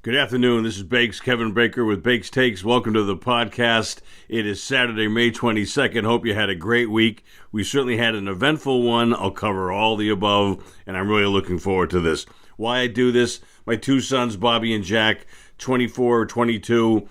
Good afternoon. This is Bakes, Kevin Baker with Bakes Takes. Welcome to the podcast. It is Saturday, May 22nd. Hope you had a great week. We certainly had an eventful one. I'll cover all the above, and I'm really looking forward to this. Why I do this, my two sons, Bobby and Jack, 24 or 22,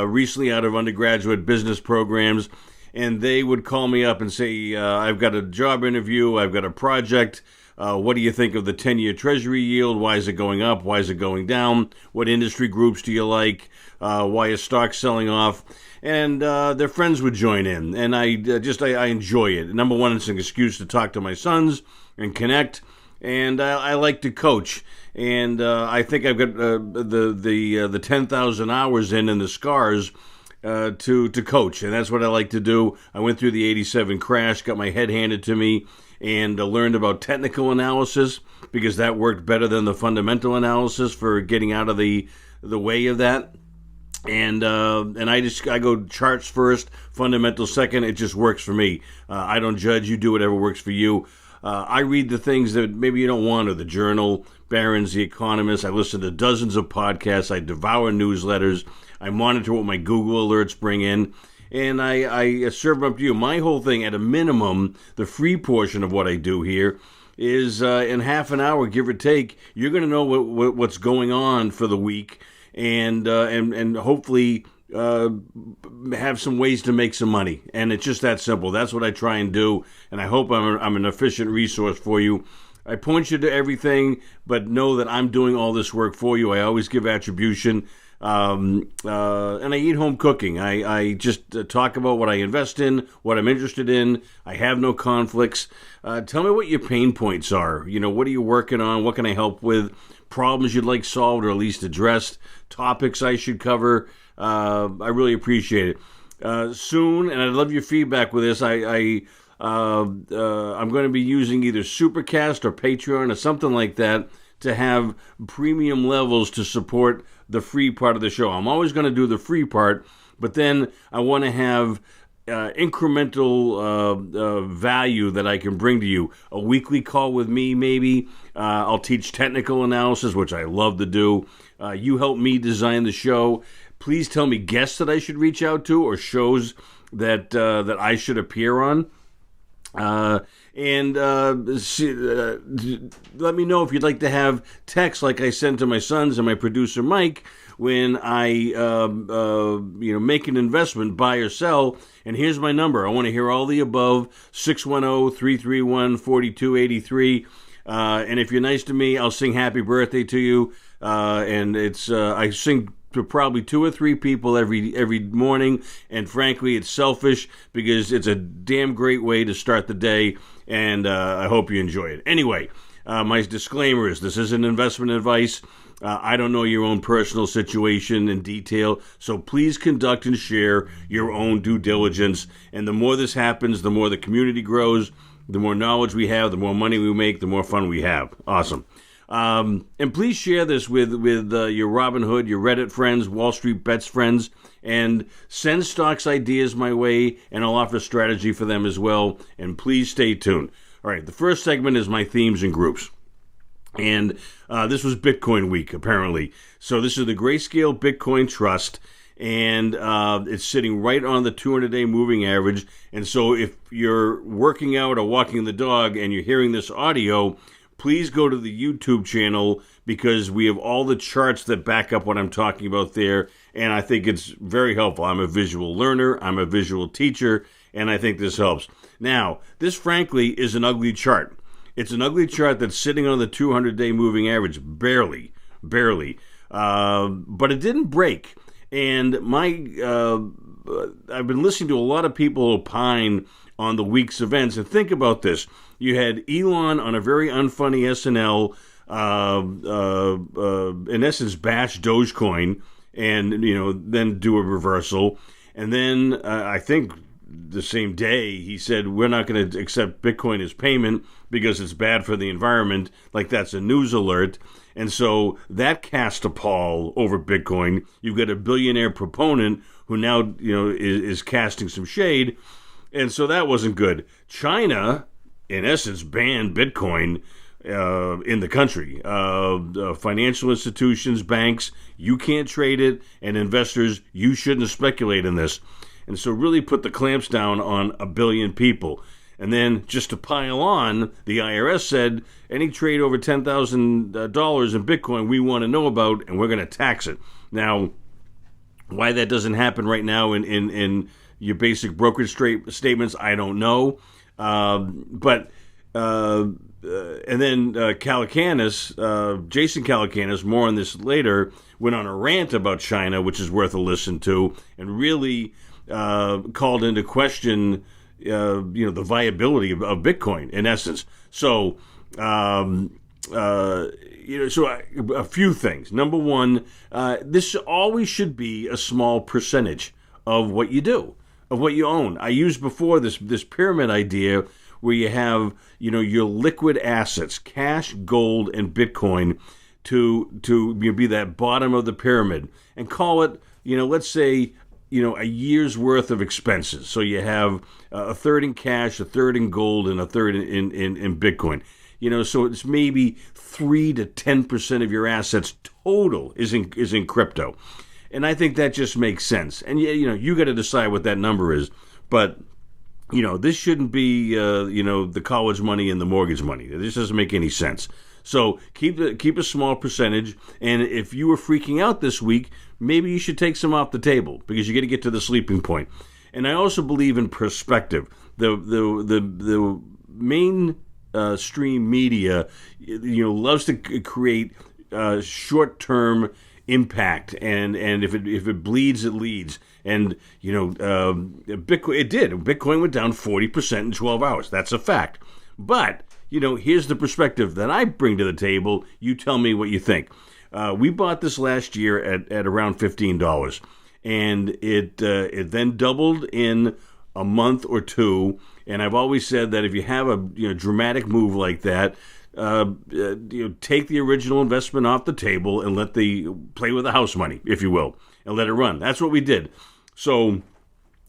recently out of undergraduate business programs, and they would call me up and say, I've got a job interview, I've got a project. What do you think of the 10-year Treasury yield? Why is it going up? Why is it going down? What industry groups do you like? Why is stock selling off? And their friends would join in, and I enjoy it. Number one, it's an excuse to talk to my sons and connect, and I like to coach. And I think I've got the 10,000 hours in the scars to coach, and that's what I like to do. I went through the 87 crash, got my head handed to me, and learned about technical analysis because that worked better than the fundamental analysis for getting out of the way of that. And I go charts first, fundamental second. It just works for me. I don't judge. You do whatever works for you. I read the things that maybe you don't want, or the Journal, Barron's, The Economist. I listen to dozens of podcasts. I devour newsletters. I monitor what my Google alerts bring in. And I serve up to you. My whole thing, at a minimum, the free portion of what I do here is in half an hour, give or take, you're going to know what's going on for the week, and hopefully have some ways to make some money. And it's just that simple. That's what I try and do, and I hope I'm an efficient resource for you. I point you to everything, but know that I'm doing all this work for you. I always give attribution. And I eat home cooking. I just talk about what I invest in, what I'm interested in. I have no conflicts. Tell me what your pain points are. You know, what are you working on? What can I help with? Problems you'd like solved or at least addressed? Topics I should cover? I really appreciate it. Soon, and I'd love your feedback with this, I'm going to be using either Supercast or Patreon or something like that to have premium levels to support the free part of the show. I'm always going to do the free part, but then I want to have incremental value that I can bring to you. A weekly call with me, maybe. I'll teach technical analysis, which I love to do. You help me design the show. Please tell me guests that I should reach out to or shows that I should appear on. Let me know if you'd like to have text like I sent to my sons and my producer Mike when I make an investment, buy or sell. And here's my number. I want to hear all the above, 610-331-4283. And if you're nice to me, I'll sing happy birthday to you. And it's I sing to probably 2 or 3 people every morning, and frankly, it's selfish because it's a damn great way to start the day, and I hope you enjoy it. Anyway, my disclaimer is this isn't investment advice. I don't know your own personal situation in detail, so please conduct and share your own due diligence, and the more this happens, the more the community grows, the more knowledge we have, the more money we make, the more fun we have. Awesome. And please share this with your Robinhood, your Reddit friends, Wall Street Bets friends, and send stocks ideas my way, and I'll offer strategy for them as well. And please stay tuned. All right, the first segment is my themes and groups. And this was Bitcoin week, apparently. So this is the Grayscale Bitcoin Trust, and it's sitting right on the 200-day moving average. And so if you're working out or walking the dog and you're hearing this audio, please go to the YouTube channel because we have all the charts that back up what I'm talking about there, and I think it's very helpful. I'm a visual learner, I'm a visual teacher, and I think this helps. Now, this frankly is an ugly chart. It's an ugly chart that's sitting on the 200-day moving average, barely, but it didn't break. And I've been listening to a lot of people opine on the week's events, and think about this. You had Elon on a very unfunny SNL, in essence, bash Dogecoin, and then do a reversal, and then I think the same day he said we're not going to accept Bitcoin as payment because it's bad for the environment. Like that's a news alert, and so that cast a pall over Bitcoin. You've got a billionaire proponent who now is casting some shade. And so that wasn't good. China, in essence, banned Bitcoin in the country. Financial institutions, banks, you can't trade it, and investors, you shouldn't speculate in this. And so really put the clamps down on a billion people. And then just to pile on, the IRS said any trade over $10,000 in Bitcoin we want to know about, and we're going to tax it. Now, why that doesn't happen right now in your basic brokerage statements, I don't know. And then Calacanis, Jason Calacanis, more on this later, went on a rant about China, which is worth a listen to, and really called into question, the viability of Bitcoin in essence. So, a few things. Number one, this always should be a small percentage of what you do, of what you own. I used before this pyramid idea where you have, your liquid assets, cash, gold, and Bitcoin to be that bottom of the pyramid, and call it, let's say, a year's worth of expenses. So you have a third in cash, a third in gold, and a third in Bitcoin. So it's maybe 3 to 10% of your assets total is in crypto. And I think that just makes sense. And you got to decide what that number is. But this shouldn't be the college money and the mortgage money. This doesn't make any sense. So keep a small percentage, and if you were freaking out this week, maybe you should take some off the table because you're going to get to the sleeping point. And I also believe in perspective. The main stream media, loves to create short-term impact, and if it bleeds, it leads. And Bitcoin, it did. Bitcoin went down 40% in 12 hours. That's a fact. But here's the perspective that I bring to the table. You tell me what you think. We bought this last year at around $15, and it then doubled in a month or two. And I've always said that if you have a dramatic move like that, take the original investment off the table and play with the house money, if you will, and let it run. That's what we did. So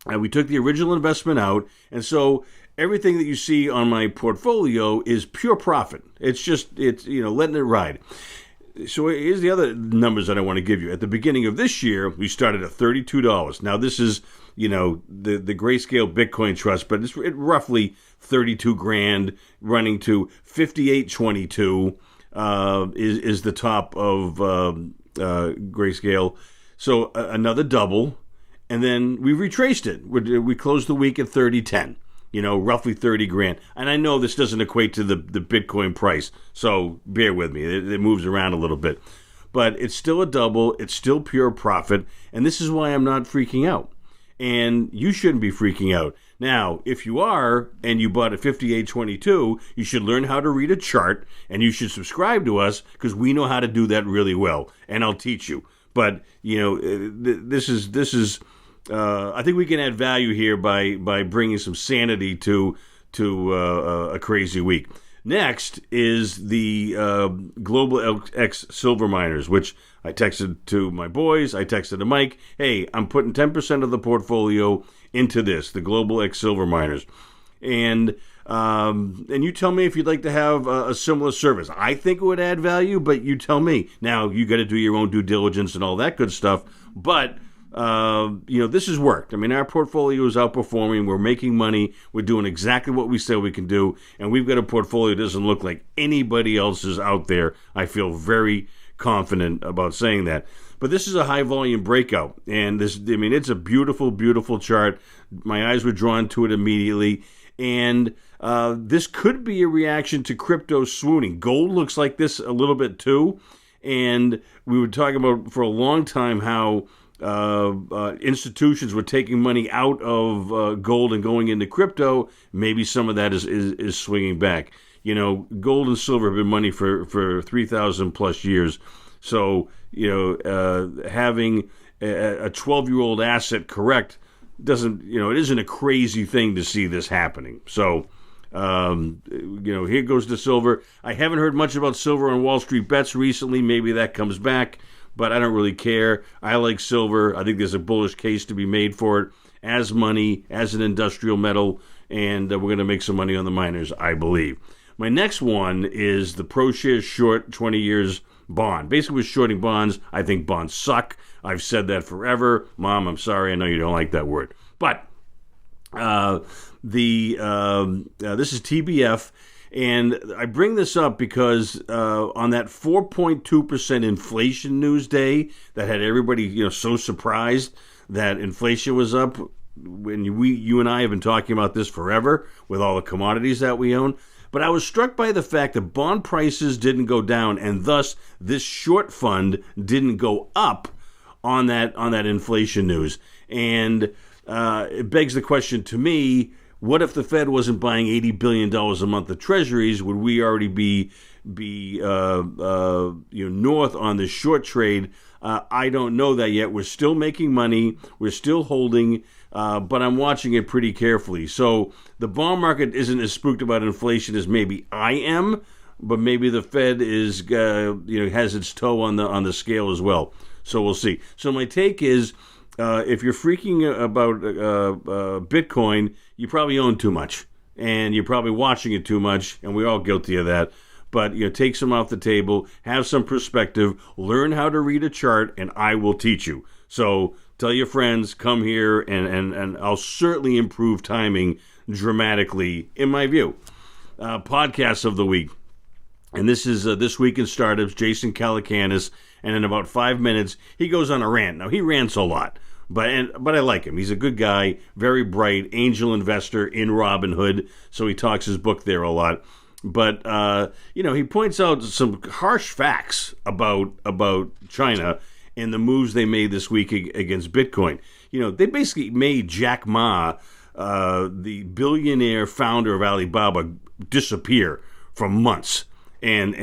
we took the original investment out, and so everything that you see on my portfolio is pure profit. It's letting it ride. So here's the other numbers that I want to give you. At the beginning of this year, we started at $32. Now this is, the Grayscale Bitcoin Trust, but it's roughly 32 grand, running to 58.22 is the top of Grayscale. So another double, and then we retraced it. We closed the week at 30.10. Roughly 30 grand. And I know this doesn't equate to the Bitcoin price, so bear with me. It moves around a little bit. But it's still a double. It's still pure profit. And this is why I'm not freaking out. And you shouldn't be freaking out. Now, if you are, and you bought at 58.22, you should learn how to read a chart, and you should subscribe to us, because we know how to do that really well, and I'll teach you. But, this is I think we can add value here by bringing some sanity to a crazy week. Next is the Global X silver miners, which I texted to my boys. I texted to Mike, hey, I'm putting 10% of the portfolio into this, the Global X silver miners. And you tell me if you'd like to have a similar service. I think it would add value, but you tell me. Now, you got to do your own due diligence and all that good stuff. But this has worked. I mean, our portfolio is outperforming. We're making money. We're doing exactly what we said we can do. And we've got a portfolio that doesn't look like anybody else's out there. I feel very confident about saying that. But this is a high volume breakout. And it's a beautiful, beautiful chart. My eyes were drawn to it immediately. And this could be a reaction to crypto swooning. Gold looks like this a little bit too. And we were talking about for a long time how institutions were taking money out of gold and going into crypto. Maybe some of that is swinging back. Gold and silver have been money for 3,000 plus years. So, having a 12-year-old asset correct doesn't, it isn't a crazy thing to see this happening. So, here goes to silver. I haven't heard much about silver on Wall Street Bets recently. Maybe that comes back, but I don't really care. I like silver. I think there's a bullish case to be made for it as money, as an industrial metal, and we're going to make some money on the miners, I believe. My next one is the ProShares short 20 years bond. Basically, we're shorting bonds. I think bonds suck. I've said that forever. Mom, I'm sorry. I know you don't like that word. But this is TBF. And I bring this up because on that 4.2% inflation news day that had everybody, so surprised that inflation was up. When you and I have been talking about this forever with all the commodities that we own. But I was struck by the fact that bond prices didn't go down, and thus this short fund didn't go up on that inflation news. And it begs the question to me: what if the Fed wasn't buying $80 billion a month of treasuries? Would we already be north on the short trade? I don't know that yet. We're still making money. We're still holding, but I'm watching it pretty carefully. So the bond market isn't as spooked about inflation as maybe I am, but maybe the Fed is has its toe on the scale as well. So we'll see. So my take is, if you're freaking about Bitcoin, you probably own too much, and you're probably watching it too much, and we're all guilty of that. But take some off the table, have some perspective, learn how to read a chart, and I will teach you. So tell your friends, come here, and I'll certainly improve timing dramatically, in my view. Podcasts of the week. And this is This Week in Startups, Jason Calacanis, and in about 5 minutes, he goes on a rant. Now, he rants a lot. But I like him. He's a good guy, very bright, angel investor in Robinhood, so he talks his book there a lot. But he points out some harsh facts about China and the moves they made this week against Bitcoin. They basically made Jack Ma, the billionaire founder of Alibaba, disappear for months. And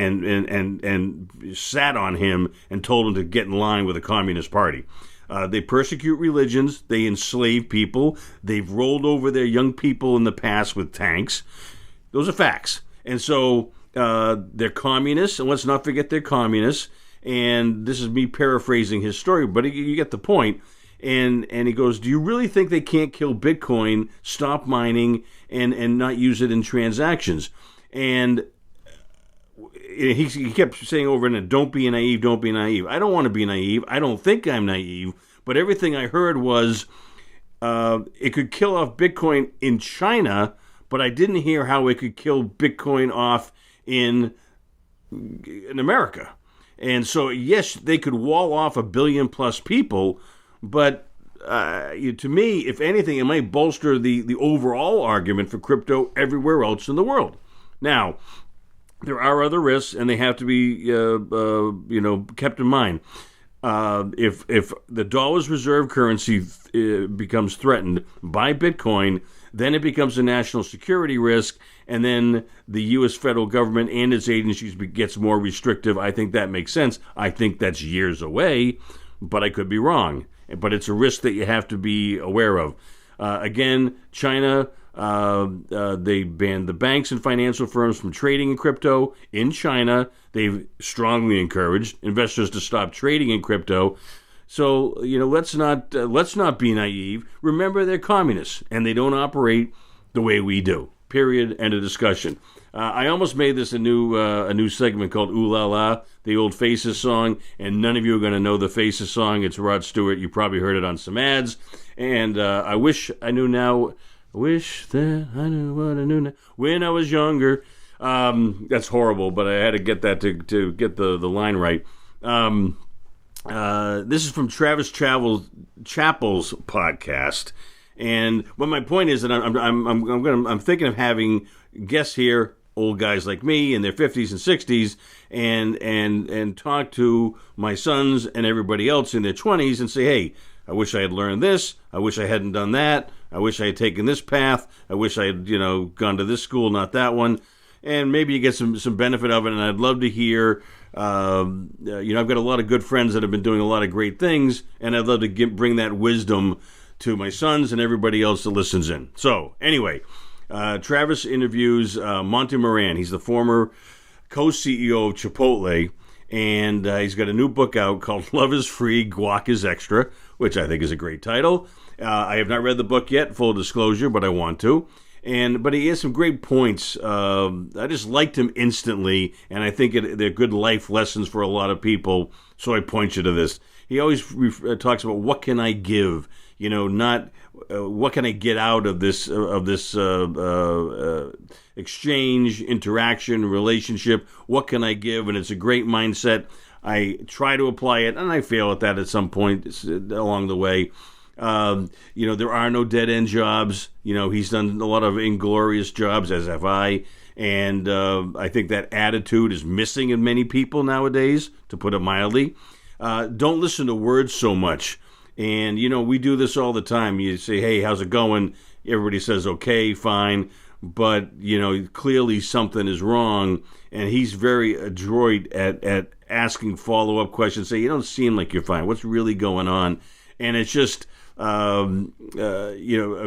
sat on him and told him to get in line with the Communist Party. They persecute religions. They enslave people. They've rolled over their young people in the past with tanks. Those are facts. And so they're communists, and let's not forget they're communists. And this is me paraphrasing his story, but you get the point. And he goes, do you really think they can't kill Bitcoin, stop mining, and not use it in transactions? And he kept saying over and over, don't be naive, don't be naive. I don't want to be naive. I don't think I'm naive. But everything I heard was it could kill off Bitcoin in China, but I didn't hear how it could kill Bitcoin off in America. And so, yes, they could wall off 1 billion plus people, but to me, if anything, it might bolster the overall argument for crypto everywhere else in the world. Now, there are other risks, and they have to be kept in mind. If the dollar's reserve currency becomes threatened by Bitcoin, then it becomes a national security risk, and then the U.S. federal government and its agencies gets more restrictive. I think that makes sense. I think that's years away, but I could be wrong. But it's a risk that you have to be aware of. Again, China, they banned the banks and financial firms from trading in crypto in China. They've strongly encouraged investors to stop trading in crypto. So, let's not be naive. Remember, they're communists, and they don't operate the way we do. Period. End of discussion. I almost made this a new segment called Ooh La La, the old Faces song, and none of you are going to know the Faces song. It's Rod Stewart. You probably heard it on some ads. And I wish I knew now. I wish that I knew what I knew now when I was younger. That's horrible, but I had to get that to get the line right. This is from Travis Chappell's podcast, but my point is that I'm thinking of having guests here, old guys like me in their 50s and 60s, and talk to my sons and everybody else in their 20s and say, hey, I wish I had learned this. I wish I hadn't done that. I wish I had taken this path. I wish I had gone to this school, not that one. And maybe you get some benefit of it, and I'd love to hear. I've got a lot of good friends that have been doing a lot of great things, and I'd love to bring that wisdom to my sons and everybody else that listens in. So, anyway, Travis interviews Monty Moran. He's the former co-CEO of Chipotle, and he's got a new book out called Love is Free, Guac is Extra, which I think is a great title. I have not read the book yet, full disclosure, but I want to. But he has some great points. I just liked him instantly, and I think they're good life lessons for a lot of people. So I point you to this. He always talks about what can I give, not what can I get out of this exchange, interaction, relationship. What can I give? And it's a great mindset. I try to apply it, and I fail at that at some point along the way. There are no dead-end jobs. He's done a lot of inglorious jobs, as have I. And I think that attitude is missing in many people nowadays, to put it mildly. Don't listen to words so much. And, we do this all the time. You say, hey, how's it going? Everybody says, okay, fine. But, clearly something is wrong. And he's very adroit at asking follow-up questions. Say, you don't seem like you're fine. What's really going on? And it's just, a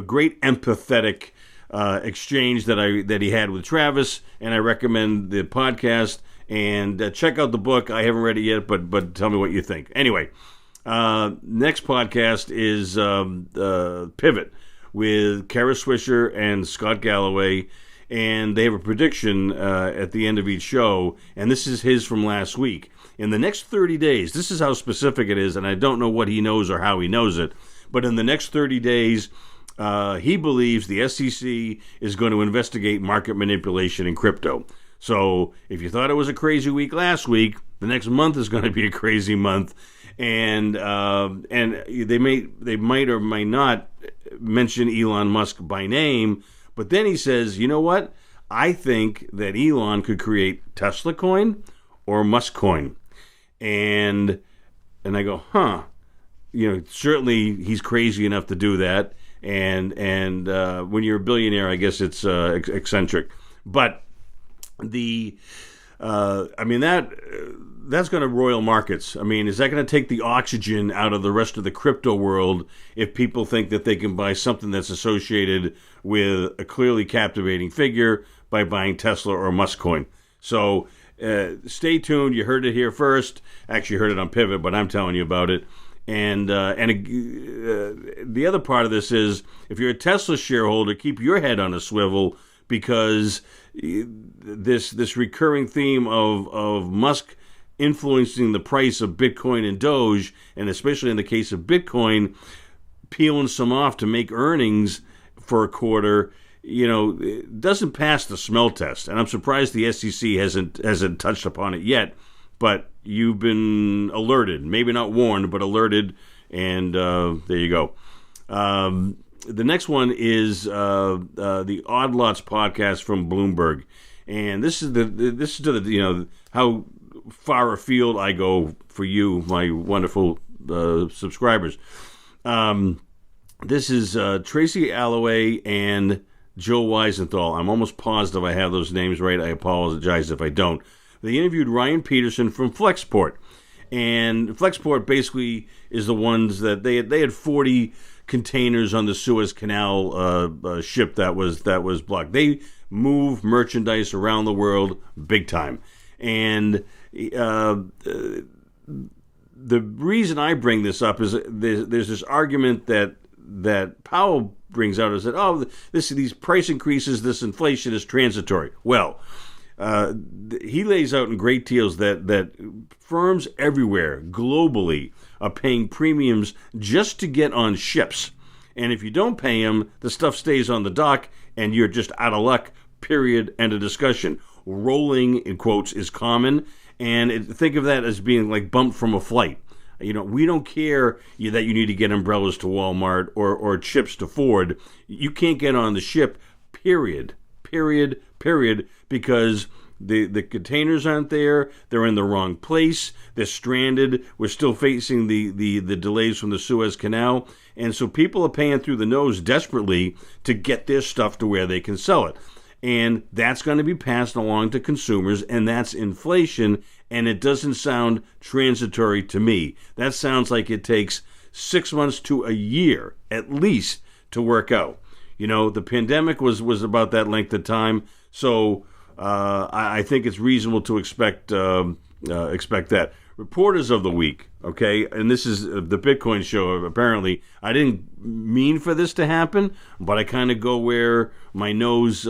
great empathetic exchange that he had with Travis. And I recommend the podcast. And check out the book. I haven't read it yet, but tell me what you think. Anyway, next podcast is Pivot with Kara Swisher and Scott Galloway. And they have a prediction at the end of each show. And this is his from last week. In the next 30 days, this is how specific it is, and I don't know what he knows or how he knows it. But in the next 30 days, he believes the SEC is going to investigate market manipulation in crypto. So if you thought it was a crazy week last week, the next month is going to be a crazy month, and they might or might not mention Elon Musk by name, but then he says, you know what? I think that Elon could create Tesla coin or Musk coin, and I go, huh? Certainly he's crazy enough to do that, and when you're a billionaire, I guess it's eccentric, but. That's going to roil markets. Is that going to take the oxygen out of the rest of the crypto world if people think that they can buy something that's associated with a clearly captivating figure by buying Tesla or Musk coin? So stay tuned. You heard it here first. Actually, you heard it on Pivot, but I'm telling you about it. And the other part of this is, if you're a Tesla shareholder, keep your head on a swivel, because this recurring theme of Musk influencing the price of Bitcoin and Doge, and especially in the case of Bitcoin, peeling some off to make earnings for a quarter, it doesn't pass the smell test. And I'm surprised the SEC hasn't touched upon it yet. But you've been alerted, maybe not warned, but alerted, and there you go. The next one is the Odd Lots podcast from Bloomberg, and this is to how far afield I go for you, my wonderful subscribers. This is Tracy Alloway and Joe Weisenthal. I'm almost positive I have those names right. I apologize if I don't. They interviewed Ryan Peterson from Flexport, and Flexport basically is the ones that they had 40 containers on the Suez Canal ship that was blocked. They move merchandise around the world big time, and the reason I bring this up is there's this argument that Powell brings out, is that these price increases, this inflation is transitory. Well. He lays out in great deals that firms everywhere, globally, are paying premiums just to get on ships. And if you don't pay them, the stuff stays on the dock, and you're just out of luck, period, end of discussion. Rolling, in quotes, is common, and think of that as being like bumped from a flight. We don't care that you need to get umbrellas to Walmart or chips to Ford. You can't get on the ship, period, because the containers aren't there, they're in the wrong place, they're stranded, we're still facing the delays from the Suez Canal, and so people are paying through the nose desperately to get their stuff to where they can sell it. And that's going to be passed along to consumers, and that's inflation, and it doesn't sound transitory to me. That sounds like it takes 6 months to a year, at least, to work out. The pandemic was about that length of time, so I think it's reasonable to expect that. reporters of the week, okay? And this is the Bitcoin show. Apparently, I didn't mean for this to happen, but I kind of go where my nose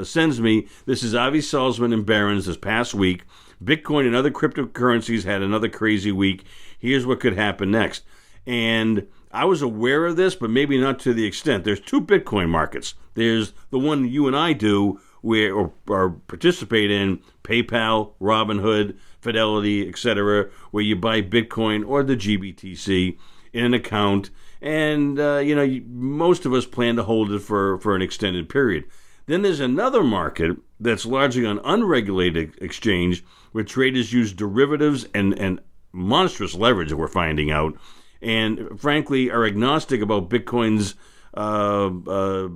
sends me. This is Avi Salzman and Barron's this past week. Bitcoin and other cryptocurrencies had another crazy week. Here's what could happen next. And I was aware of this, but maybe not to the extent. There's two Bitcoin markets. There's the one you and I do, or participate in, PayPal, Robinhood, Fidelity, etc., where you buy Bitcoin or the GBTC in an account, and most of us plan to hold it for an extended period. Then there's another market that's largely on unregulated exchange, where traders use derivatives and monstrous leverage that we're finding out, and frankly are agnostic about Bitcoin's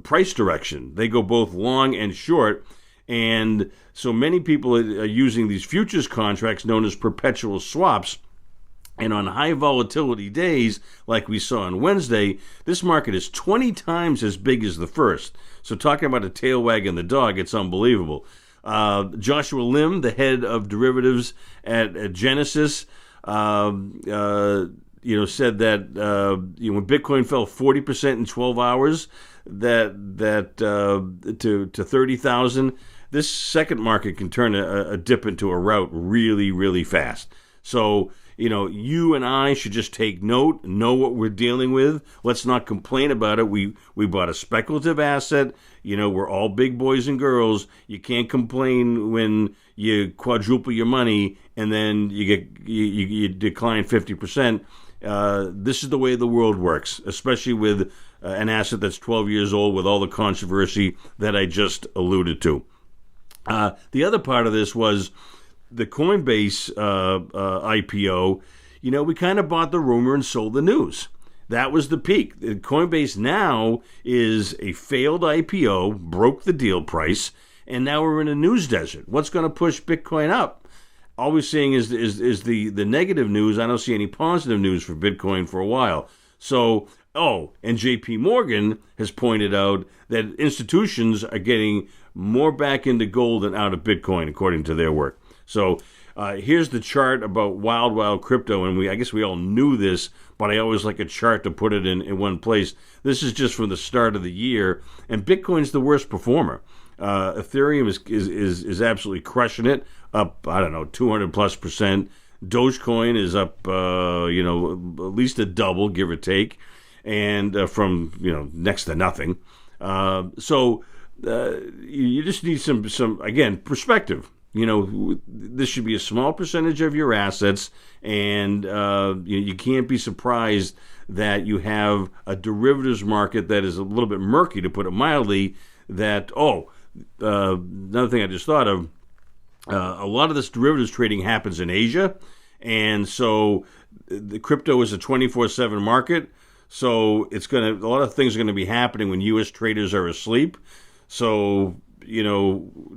price direction. They go both long and short, and so many people are using these futures contracts known as perpetual swaps. And on high volatility days, like we saw on Wednesday, this market is 20 times as big as the first. So talking about a tail wagging the dog, it's unbelievable. Joshua Lim, the head of derivatives at Genesis, said that when Bitcoin fell 40% in 12 hours, to 30,000, this second market can turn a dip into a rout really, really fast. So, you and I should just take note, know what we're dealing with. Let's not complain about it. We bought a speculative asset. We're all big boys and girls. You can't complain when you quadruple your money and then you decline 50%. This is the way the world works, especially with an asset that's 12 years old with all the controversy that I just alluded to. The other part of this was the Coinbase IPO. We kind of bought the rumor and sold the news. That was the peak. Coinbase now is a failed IPO, broke the deal price, and now we're in a news desert. What's going to push Bitcoin up? All we're seeing is the negative news. I don't see any positive news for Bitcoin for a while. So, and JP Morgan has pointed out that institutions are getting more back into gold than out of Bitcoin, according to their work. So here's the chart about wild crypto, and I guess we all knew this, but I always like a chart to put it in one place. This is just from the start of the year, and Bitcoin's the worst performer. Ethereum is absolutely crushing it, up 200+%. Dogecoin is up at least a double, give or take, and from next to nothing. So you just need some again perspective. This should be a small percentage of your assets, and you can't be surprised that you have a derivatives market that is a little bit murky, to put it mildly. Another thing I just thought of, a lot of this derivatives trading happens in Asia, and so the crypto is a 24/7 market. So a lot of things are going to be happening when U.S. traders are asleep. So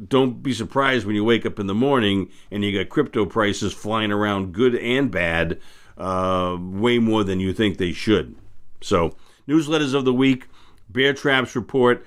don't be surprised when you wake up in the morning and you got crypto prices flying around, good and bad, way more than you think they should. So, newsletters of the week, Bear Traps report.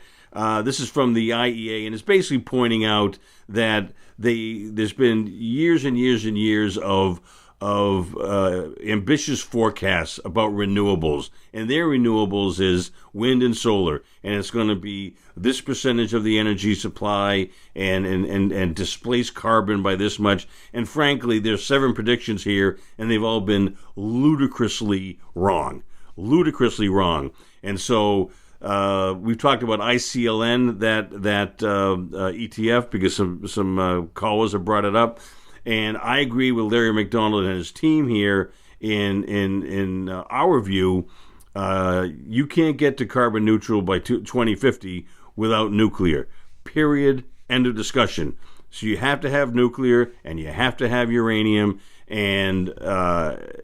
This is from the IEA, and it's basically pointing out that there's been years and years and years of ambitious forecasts about renewables, and their renewables is wind and solar, and it's going to be this percentage of the energy supply and displace carbon by this much. And frankly, there's 7 predictions here, and they've all been ludicrously wrong. And so we've talked about ICLN, that ETF, because some callers have brought it up. And I agree with Larry McDonald and his team here. In our view, you can't get to carbon neutral by 2050 without nuclear. Period. End of discussion. So you have to have nuclear, and you have to have uranium, and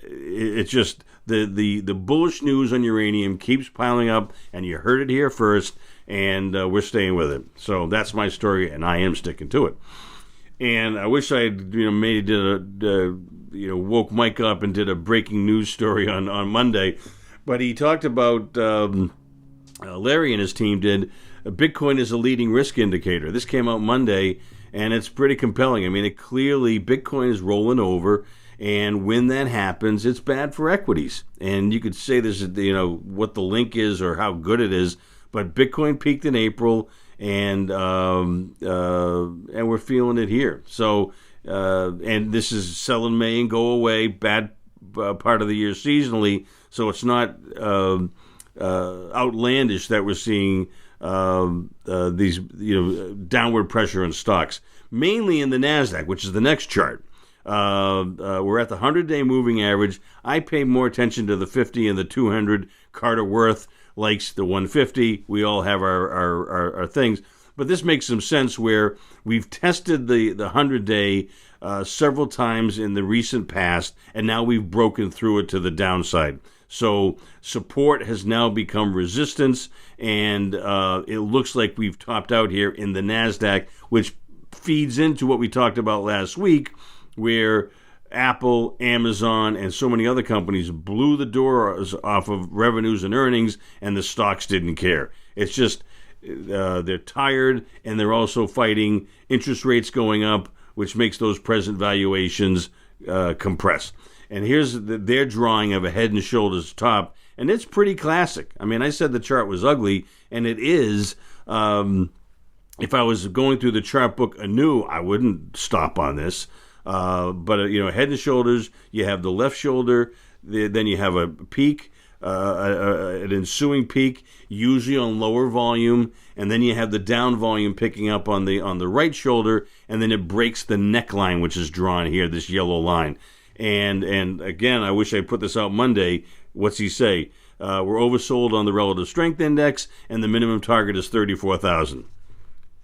it's just the bullish news on uranium keeps piling up, and you heard it here first, and we're staying with it. So that's my story, and I am sticking to it. And I wish I had, woke Mike up and did a breaking news story on Monday. But he talked about, Larry and his team did, Bitcoin is a leading risk indicator. This came out Monday, and it's pretty compelling. I mean, clearly Bitcoin is rolling over, And when that happens, it's bad for equities. And you could say this, what the link is or how good it is, but Bitcoin peaked in April, and we're feeling it here. So, and this is sell in May and go away, bad part of the year seasonally. So it's not outlandish that we're seeing these downward pressure in stocks, mainly in the NASDAQ, which is the next chart. We're at the 100-day moving average. I pay more attention to the 50 and the 200. Carter Worth likes the 150. We all have our things. But this makes some sense where we've tested the 100-day several times in the recent past, and now we've broken through it to the downside. So support has now become resistance, and it looks like we've topped out here in the NASDAQ, which feeds into what we talked about last week, where Apple, Amazon, and so many other companies blew the doors off of revenues and earnings, and the stocks didn't care. It's just they're tired, and they're also fighting interest rates going up, which makes those present valuations compress. And here's their drawing of a head and shoulders top, and it's pretty classic. I mean, I said the chart was ugly, and it is. If I was going through the chart book anew, I wouldn't stop on this. But head and shoulders, you have the left shoulder, then you have a peak, an ensuing peak, usually on lower volume, and then you have the down volume picking up on the right shoulder, and then it breaks the neckline, which is drawn here, this yellow line. And again, I wish I put this out Monday. What's he say? We're oversold on the relative strength index, and the minimum target is 34,000.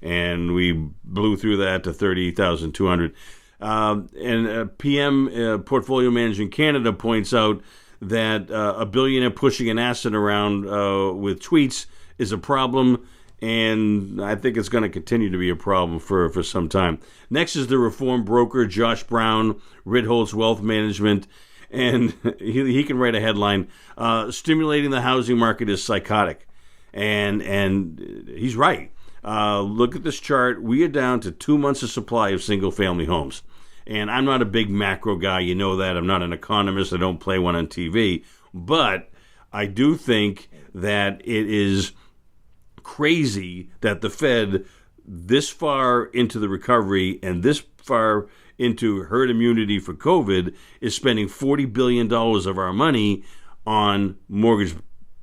And we blew through that to 30,200. And PM Portfolio Manager in Canada points out that a billionaire pushing an asset around with tweets is a problem, and I think it's going to continue to be a problem for some time. Next is the reform broker, Josh Brown, Ritholtz Wealth Management, and he can write a headline, stimulating the housing market is psychotic. And he's right. Look at this chart. We are down to 2 months of supply of single-family homes. And I'm not a big macro guy. You know that. I'm not an economist. I don't play one on TV. But I do think that it is crazy that the Fed, this far into the recovery and this far into herd immunity for COVID, is spending $40 billion of our money on mortgage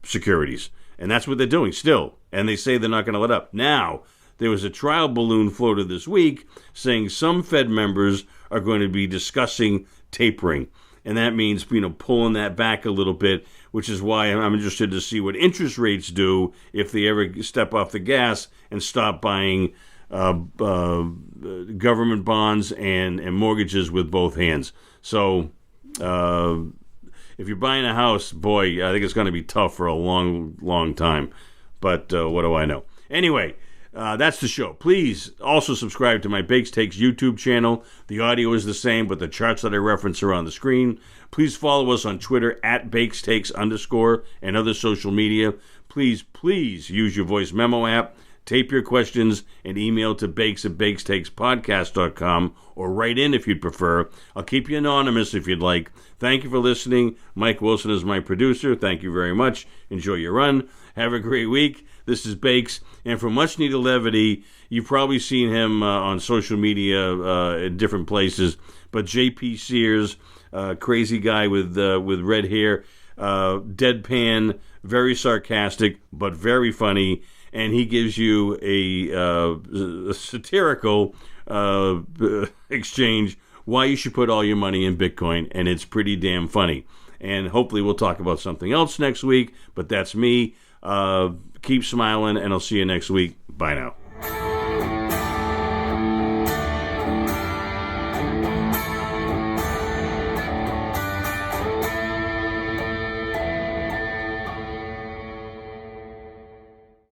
securities. And that's what they're doing still. And they say they're not going to let up. Now, there was a trial balloon floated this week saying some Fed members are going to be discussing tapering. And that means, pulling that back a little bit, which is why I'm interested to see what interest rates do if they ever step off the gas and stop buying government bonds and mortgages with both hands. So if you're buying a house, boy, I think it's going to be tough for a long, long time. But what do I know? Anyway, that's the show. Please also subscribe to my Bakes Takes YouTube channel. The audio is the same, but the charts that I reference are on the screen. Please follow us on Twitter at BakesTakes_ and other social media. Please use your voice memo app. Tape your questions and email to bakes@bakestakespodcast.com or write in if you'd prefer. I'll keep you anonymous if you'd like. Thank you for listening. Mike Wilson is my producer. Thank you very much. Enjoy your run. Have a great week. This is Bakes. And for much needed levity, you've probably seen him on social media in different places. But J.P. Sears, crazy guy with red hair, deadpan, very sarcastic, but very funny. And he gives you a satirical exchange why you should put all your money in Bitcoin, and it's pretty damn funny. And hopefully we'll talk about something else next week, but that's me. Keep smiling, and I'll see you next week. Bye now.